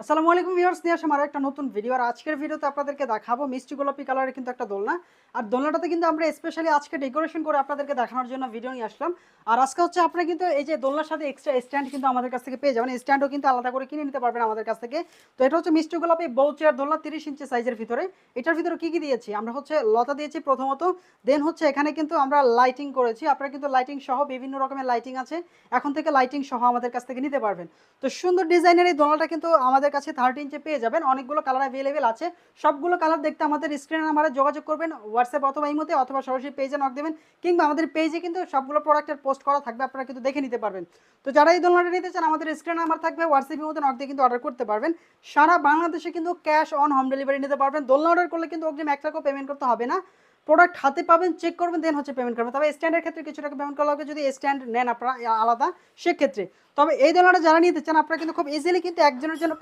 আসসালামু আলাইকুম ভিউয়ার্স, নিয়ে আসলাম আরো একটা নতুন ভিডিও। আর আজকের ভিডিওতে আপনাদেরকে দেখাবো মিষ্টি গোলাপি কালারের কিন্তু একটা দোলনা। আর দোলনাটাতে কিন্তু আমরা স্পেশালি আজকে ডেকোরেশন করে আপনাদেরকে দেখানোর জন্য ভিডিও নিয়ে আসলাম। আর আজকে হচ্ছে আপনারা কিন্তু এই যে দোলনার সাথে এক্সট্রা স্ট্যান্ড কিন্তু আমাদের কাছ থেকে পেয়ে যাবেন। স্ট্যান্ডও কিন্তু আলাদা করে কিনে নিতে পারবেন আমাদের কাছ থেকে। তো এটা হচ্ছে মিষ্টি গোলাপি বউ চেয়ার দোলনা 30 ইঞ্চি সাইজের ভিতরে। এটার ভিতরে কি কি দিয়েছি আমরা হচ্ছে লতা দিয়েছি প্রথমত, দেন হচ্ছে এখানে কিন্তু আমরা লাইটিং করেছি। আপনারা কিন্তু লাইটিং সহ বিভিন্ন রকমের লাইটিং আছে, এখন থেকে লাইটিং সহ আমাদের কাছ থেকে নিতে পারবেন। তো সুন্দর ডিজাইনের এই দোলনাটা কিন্তু আমাদের কাছে 30 ইঞ্চে পেয়ে যাবেন। অনেকগুলো কালার অ্যাভেলেবেল আছে। সবগুলো কালার দেখতে আমাদের স্ক্রিনে নাম্বারে যোগাযোগ করবেন, হোয়াটসঅ্যাপ অথবা ইমোতে, অথবা সরাসরি পেজে নক দেবেন, কিংবা আমাদের পেজে কিন্তু সবগুলো প্রোডাক্টের পোস্ট করা থাকবে, আপনারা কিন্তু দেখে নিতে পারবেন। তো যারা এই দোলনাটা নিতে চান আমাদের স্ক্রিনে নাম্বার থাকবে, হোয়াটসঅ্যাপ ইমোতে নক দিয়ে কিন্তু অর্ডার করতে পারবেন। সারা বাংলাদেশে কিন্তু ক্যাশ অন হোম ডেলিভারি নিতে পারবেন। দোলনা অর্ডার করলে কিন্তু অগ্রিম 1 টাকাও পেমেন্ট করতে হবে না। প্রোডাক্ট হাতে পাবেন, চেক করবেন, দেন হচ্ছে পেমেন্ট করবেন। তবে স্ট্যান্ডের ক্ষেত্রে কিছু টাকা পেমেন্ট করা লাগবে যদি স্ট্যান্ড নেন আপনারা আলাদা সেক্ষেত্রে। তবে এই দোলনাটা যারা নিতে চান আপনারা কিন্তু খুব ইজিলি কিন্তু একজনের জন্য